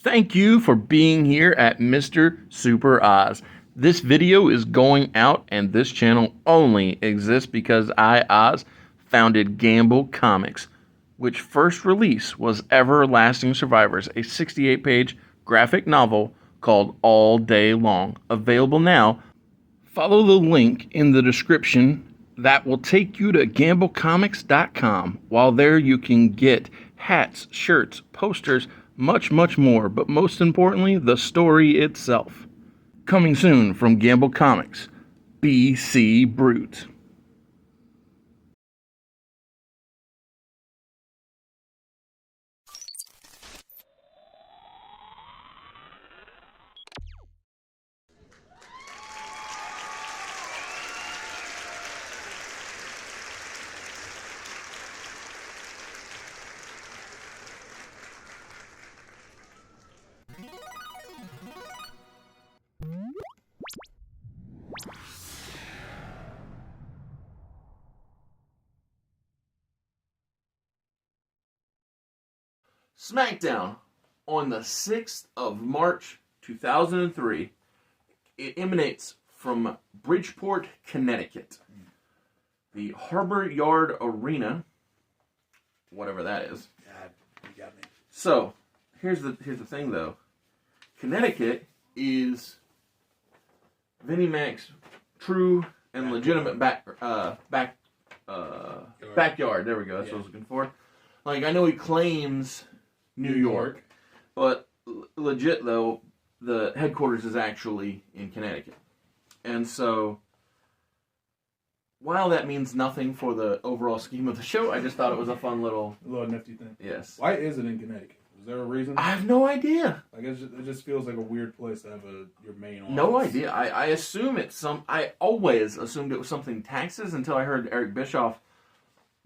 Thank you for being here at Mr. Super Oz. This video is going out, and this channel only exists because I, Oz, founded Gamble Comics, which first release was Everlasting Survivors, a 68-page graphic novel called All Day Long. Available now. Follow the link in the description that will take you to gamblecomics.com. While there, you can get hats, shirts, posters, much more, but most importantly, the story itself. Coming soon from Gamble Comics, BC Brute. Smackdown on the 6th of March 2003. It emanates from Bridgeport, Connecticut. The Harbor Yard Arena, whatever that is. God, you got me. So, here's the thing though. Connecticut is Vinnie Mac's true and legitimate backyard. There we go. That's what I was looking for. Like, I know he claims New York, but legit though, the headquarters is actually in Connecticut. And so, while that means nothing for the overall scheme of the show, I just thought it was a fun little nifty thing. Yes. Why is it in Connecticut? Is there a reason? I have no idea. Like it just feels like a weird place to have your main office. No idea. I assume it's I always assumed it was something taxes until I heard Eric Bischoff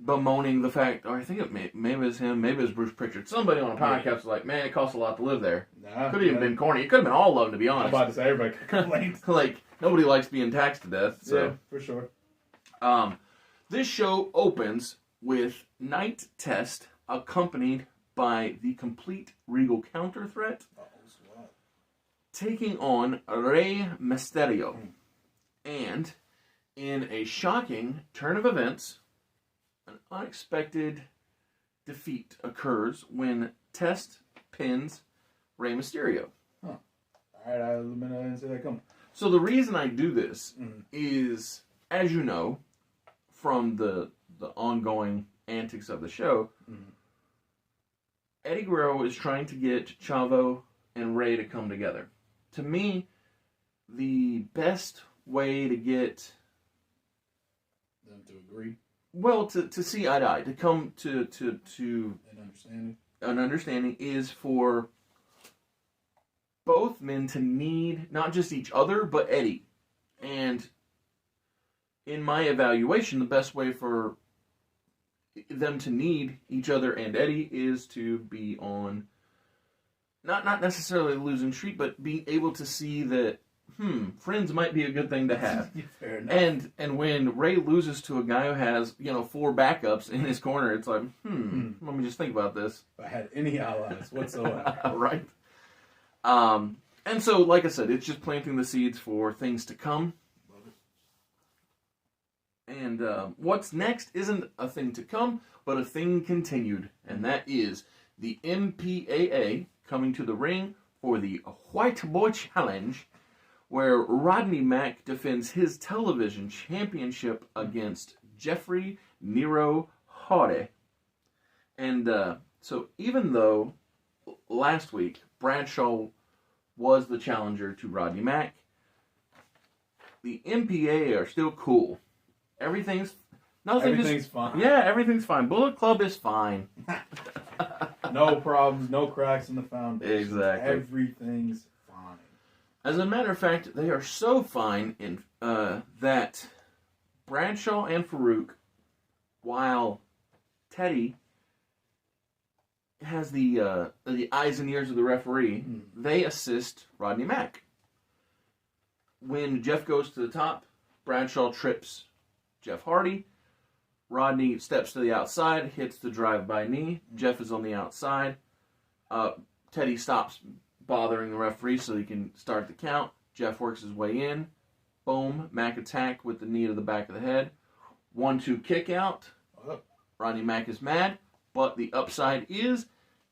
bemoaning the fact, or I think maybe it was him, maybe it was Bruce Pritchard. Somebody on a podcast was like, man, it costs a lot to live there. Could have even been corny. It could have been all of them, to be honest. I'm about to say, everybody complains. Like, nobody likes being taxed to death. So. Yeah, for sure. This show opens with Night Test, accompanied by the complete Regal counter threat, taking on Rey Mysterio. And in a shocking turn of events, an unexpected defeat occurs when Test pins Rey Mysterio. Huh. Alright, I didn't see that coming. So the reason I do this is, as you know, from the ongoing antics of the show, Eddie Guerrero is trying to get Chavo and Rey to come together. To me, the best way to get them to agree. Well, to see eye to eye, to come to an understanding is for both men to need not just each other, but Eddie. And in my evaluation, the best way for them to need each other and Eddie is to be on, not necessarily a losing streak, but be able to see that, friends might be a good thing to have. Fair enough. And when Ray loses to a guy who has, 4 backups in his corner, it's like, let me just think about this. If I had any allies whatsoever. Right. And so, like I said, it's just planting the seeds for things to come. Love it. And what's next isn't a thing to come, but a thing continued. And that is the MPAA coming to the ring for the White Boy Challenge, where Rodney Mack defends his television championship against Jeffrey Nero Hardy. And so even though last week Bradshaw was the challenger to Rodney Mack, the MPA are still cool. Everything's fine. Yeah, everything's fine. Bullet Club is fine. No problems, no cracks in the foundation. Exactly. Everything's fine. As a matter of fact, they are so fine in that Bradshaw and Farouk, while Teddy has the eyes and ears of the referee, they assist Rodney Mack. When Jeff goes to the top, Bradshaw trips Jeff Hardy. Rodney steps to the outside, hits the drive-by knee. Jeff is on the outside. Teddy stops bothering the referee so he can start the count. Jeff works his way in. Boom. Mac attack with the knee to the back of the head. 1-2 kick out. Rodney Mack is mad, but the upside is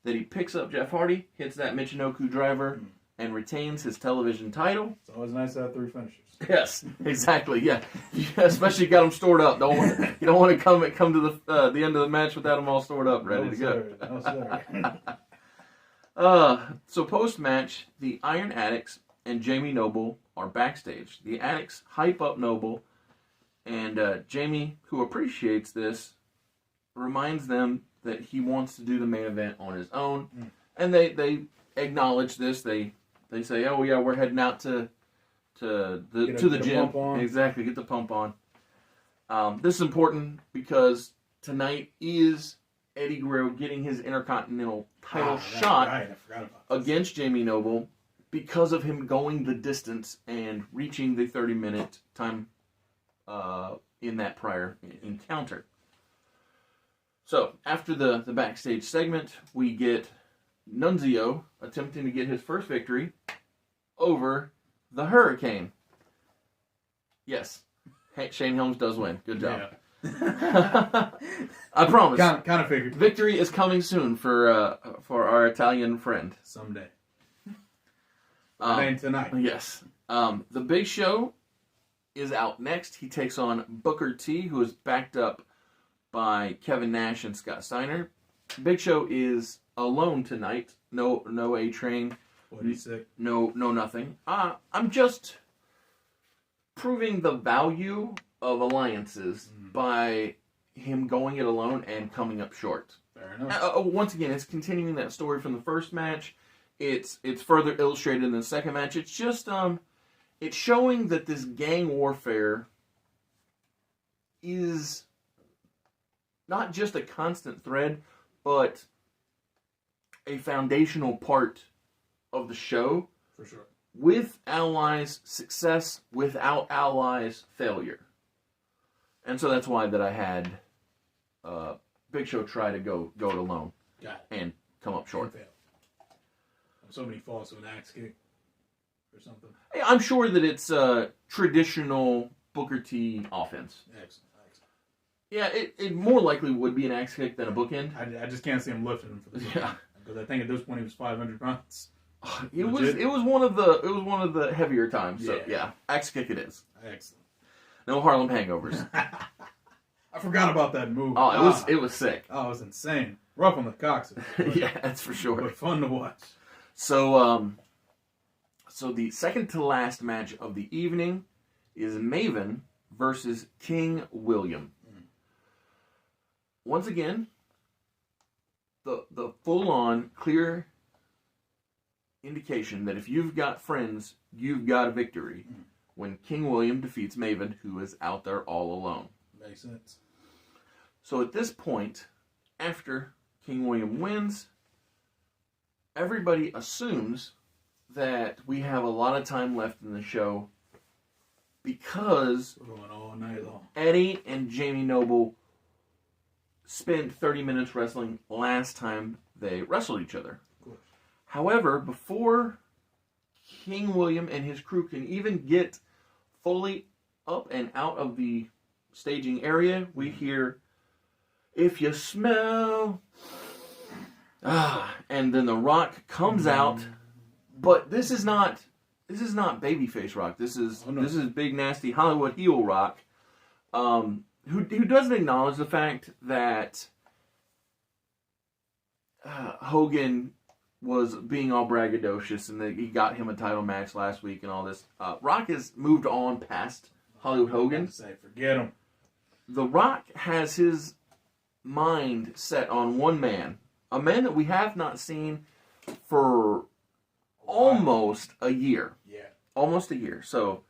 that he picks up Jeff Hardy, hits that Michinoku driver, and retains his television title. It's always nice to have 3 finishers. Yes, exactly. Yeah, especially got them stored up. You don't want to come to the end of the match without them all stored up, ready to go. No, sir. So post match, the Iron Addicts and Jamie Noble are backstage. The Addicts hype up Noble, and Jamie, who appreciates this, reminds them that he wants to do the main event on his own, and they acknowledge this. They say, "Oh yeah, we're heading out to the gym." Exactly, get the pump on. This is important because tonight is Eddie Guerrero getting his Intercontinental title shot against Jamie Noble because of him going the distance and reaching the 30-minute time in that prior encounter. So, after the backstage segment, we get Nunzio attempting to get his first victory over the Hurricane. Yes, Shane Helms does win. Good job. Yeah. I promise. Kind of figured. Victory is coming soon for our Italian friend. Someday. Ain't tonight. Yes. The Big Show is out next. He takes on Booker T, who is backed up by Kevin Nash and Scott Steiner. Big Show is alone tonight. No A-Train. What, he's sick? No nothing. I'm just proving the value of alliances by him going it alone and coming up short. Fair enough. Once again, it's continuing that story from the first match. It's further illustrated in the second match. It's just it's showing that this gang warfare is not just a constant thread, but a foundational part of the show. For sure. With allies, success. Without allies, failure. And so that's why that I had Big Show try to go it alone. And come up short. Fail. Somebody falls to an axe kick or something. I'm sure that it's traditional Booker T offense. Excellent. Yeah, it more likely would be an axe kick than a bookend. I just can't see him lifting him for the bookend. Because I think at this point he was 500 pounds. It was one of the heavier times. So yeah, axe kick it is. Excellent. No Harlem hangovers. I forgot about that move. Oh, it was sick. Oh, it was insane. Rough on the cocks. Yeah, that's for sure. But fun to watch. So the second to last match of the evening is Maven versus King William. Once again, the full-on, clear indication that if you've got friends, you've got a victory when King William defeats Maven, who is out there all alone. Makes sense. So at this point, after King William wins, everybody assumes that we have a lot of time left in the show because we're going all night long. Eddie and Jamie Noble spent 30 minutes wrestling last time they wrestled each other. Of course. However, before King William and his crew can even get fully up and out of the staging area, we hear, "If you smell..." And then The Rock comes out, but this is not babyface Rock. This is big nasty Hollywood heel Rock, who doesn't acknowledge the fact that Hogan was being all braggadocious and that he got him a title match last week and all this. Rock has moved on past Hollywood Hogan. Forget him. The Rock has his mind set on one man. A man that we have not seen for almost a year. Yeah. Almost a year. So,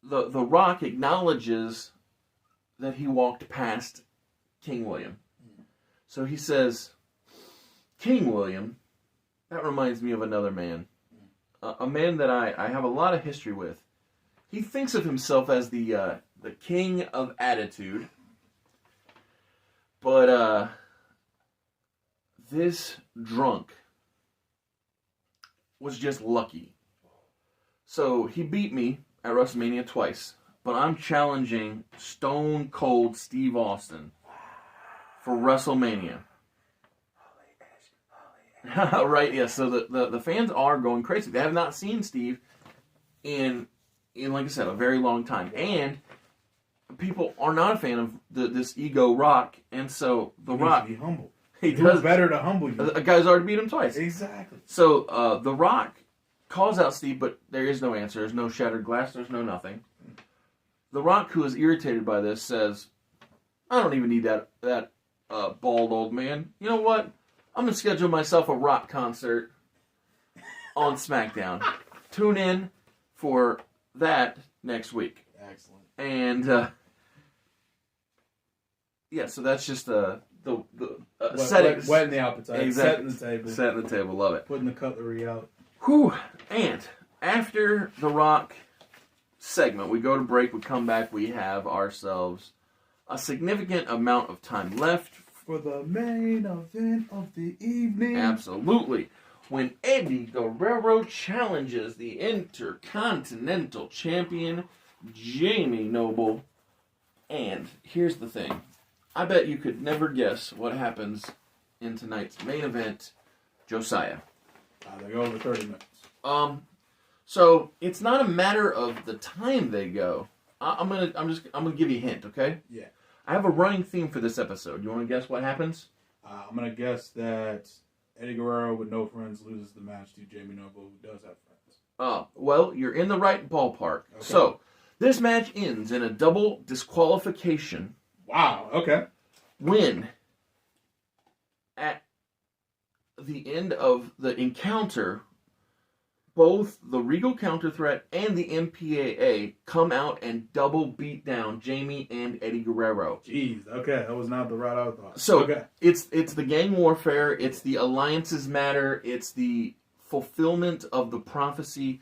the Rock acknowledges that he walked past King William. So he says, "King William, that reminds me of another man. A man that I have a lot of history with. He thinks of himself as the king of attitude. But this drunk was just lucky. So he beat me at WrestleMania twice, but I'm challenging Stone Cold Steve Austin for WrestleMania. Right, yeah. So the fans are going crazy. They have not seen Steve in like I said, a very long time, and people are not a fan of this ego Rock, and so the Rock needs to be humble. He Who's does better to humble you? A guy's already beat him twice. Exactly. So the Rock calls out Steve, but there is no answer. There's no shattered glass. There's no nothing. The Rock, who is irritated by this, says, "I don't even need that bald old man. You know what? I'm gonna schedule myself a Rock concert on Smackdown. Tune in for that next week." Excellent. And yeah, so that's just the settings. Wetting the appetite. Exactly. Setting the table. Setting the table. Love it. Putting the cutlery out. Whew. And after the Rock segment, we go to break, we come back, we have ourselves a significant amount of time left for the main event of the evening. Absolutely. When Eddie Guerrero challenges the Intercontinental Champion, Jamie Noble. And here's the thing. I bet you could never guess what happens in tonight's main event, Josiah. They go over 30 minutes. So it's not a matter of the time they go. I'm gonna give you a hint, okay? Yeah. I have a running theme for this episode. You want to guess what happens? I'm gonna guess that Eddie Guerrero with no friends loses the match to Jamie Noble, who does have friends. Well, you're in the right ballpark. Okay. So this match ends in a double disqualification. Wow. Okay. When at the end of the encounter, both the Regal Counter Threat and the MPAA come out and double beat down Jamie and Eddie Guerrero. Jeez, okay, that was not the route I thought. So okay. It's the gang warfare, it's the alliances matter, it's the fulfillment of the prophecy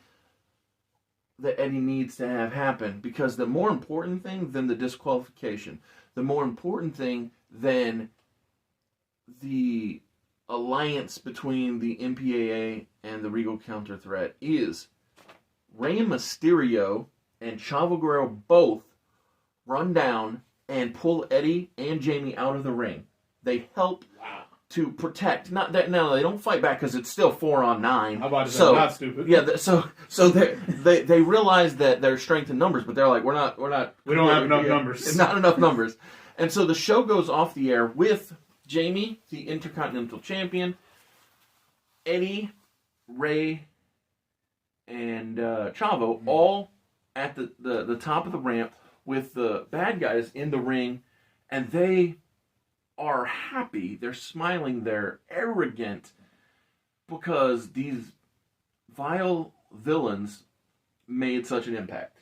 that Eddie needs to have happen. Because the more important thing than the disqualification, the more important thing than the alliance between the MPAA and the Regal Counter Threat is Rey Mysterio and Chavo Guerrero both run down and pull Eddie and Jamie out of the ring. They help to protect. Not that now they don't fight back because it's still 4-on-9. How about so, not stupid? Yeah, so they realize that their strength in numbers, but they're like, we don't have enough numbers. Not enough numbers, and so the show goes off the air with Jamie, the Intercontinental Champion, Eddie, Ray, and Chavo all at the top of the ramp with the bad guys in the ring, and they are happy, they're smiling, they're arrogant because these vile villains made such an impact.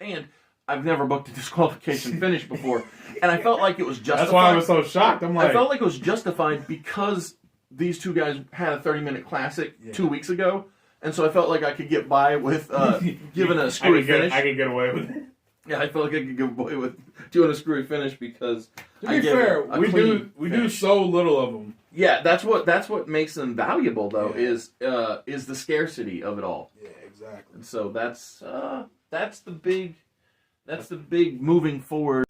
And I've never booked a disqualification finish before, and I felt like it was justified. That's why I was so shocked. I felt like it was justified because these two guys had a 30-minute classic 2 weeks ago, and so I felt like I could get by with giving a screwy finish. I could get away with it. Yeah, I felt like I could get away with doing a screwy finish because to be fair, we do so little of them. Yeah, that's what makes them valuable though is the scarcity of it all. Yeah, exactly. And so that's the big moving forward.